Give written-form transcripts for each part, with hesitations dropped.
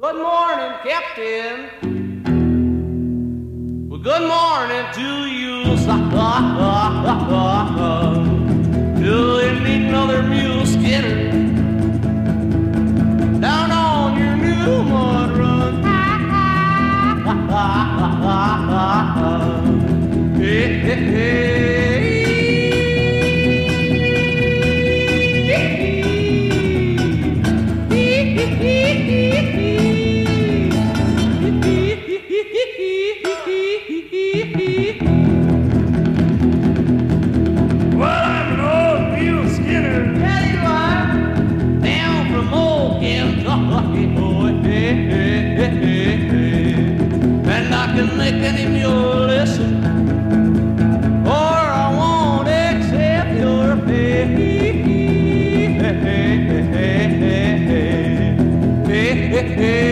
Good morning, Captain. Well, good morning to you, do you need another mule skinner down on your new mud run? Hey, hey, hey. Well, I'm an old mule skinner. Yeah, you are. Down from old Kentucky, boy. Hey, hey, hey, hey, hey. And I can make any mule listen, or I won't accept your pay. Hey, hey, hey, hey, hey, hey, hey.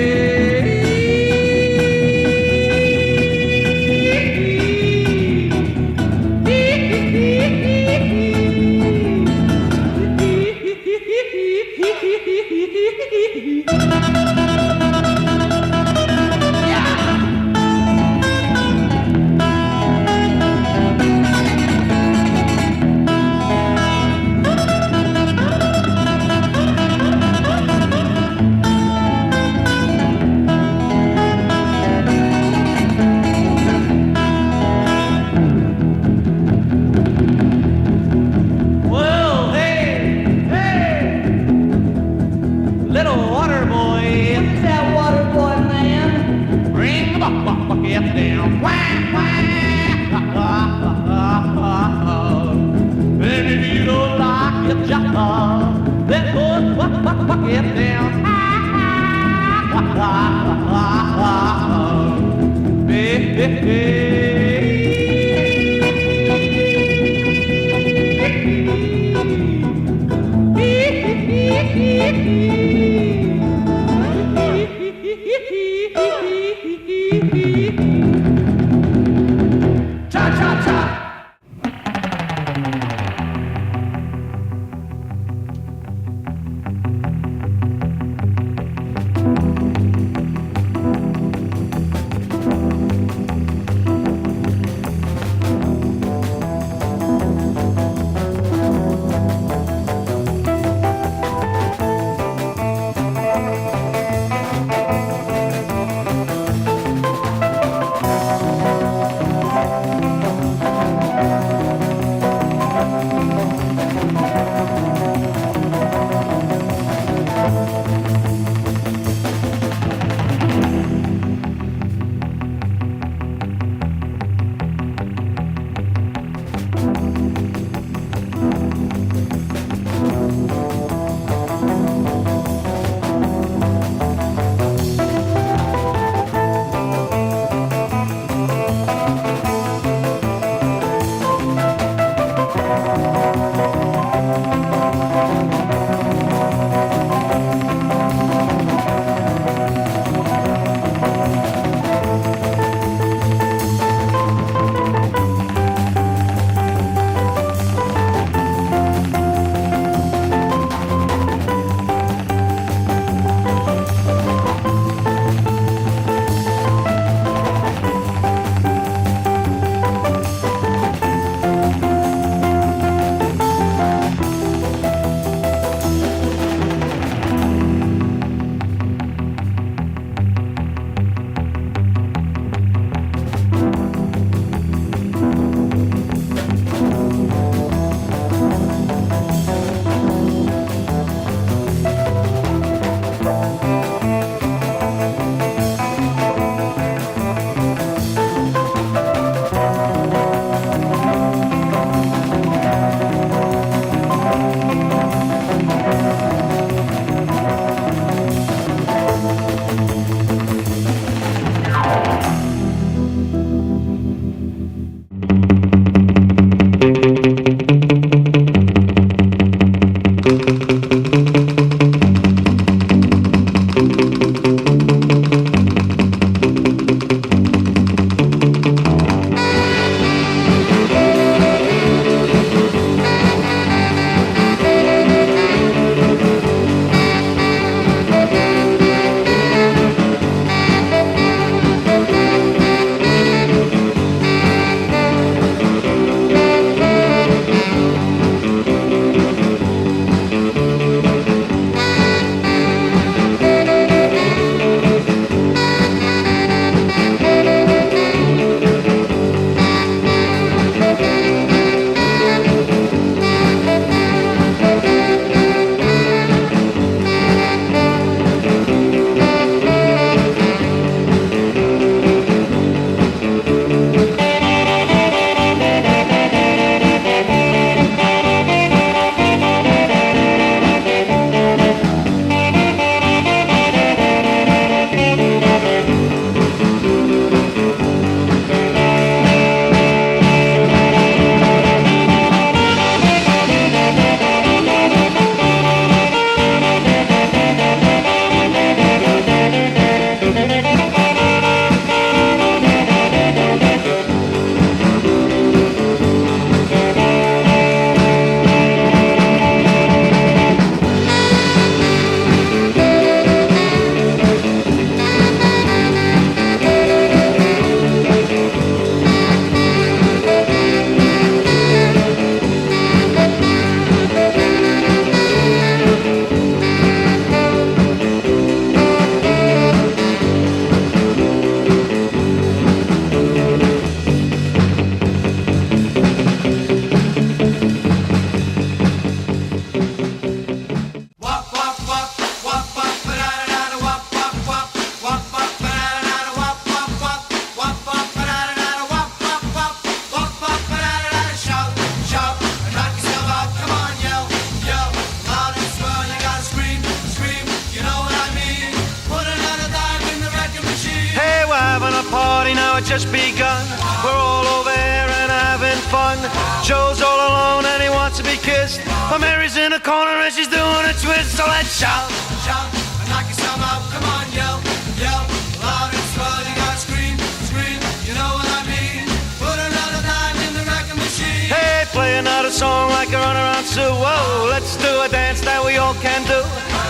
just begun. We're all over here and having fun. Joe's all alone and he wants to be kissed, but Mary's in a corner and she's doing a twist. So let's shout, Shout and knock yourself out. Come on, yell, yell, loud and swell. You gotta scream, scream. You know what I mean? Put another dime in the wrecking machine. hey, play another song like a runaround Sue. Whoa, let's do a dance that we all can do.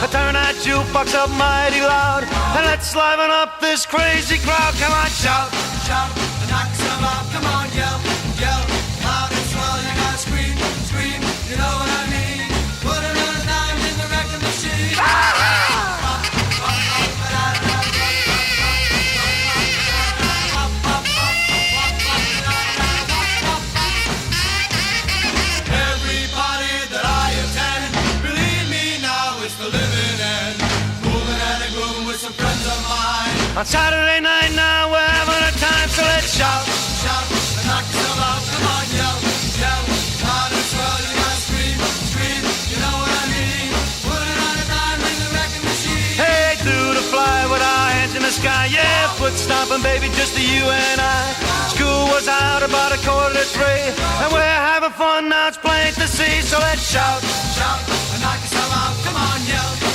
Turn that jukebox up mighty loud and let's liven up this crazy crowd. Come on, shout, Shout and knock yourself out. Come on, yell, yell, loud and swell. You gotta scream, scream. You know what I mean? Put another dime in the wrecking machine. Everybody that I attend, believe me now, it's the living end. Moving and grooving with some friends of mine. on Saturday night now we're having a time, so let's shout. Shout and knock yourself out. Come on, yell, yell, loud and swell. You gotta scream, scream. You know what I mean? Put another dime in the wrecking machine. Hey, do the fly with our hands in the sky. Yeah, foot stomping, baby, just the you and I. School was out about 2:45, and we're having fun now. It's plain to see, so let's shout. Shout and knock yourself out. Come on, yell.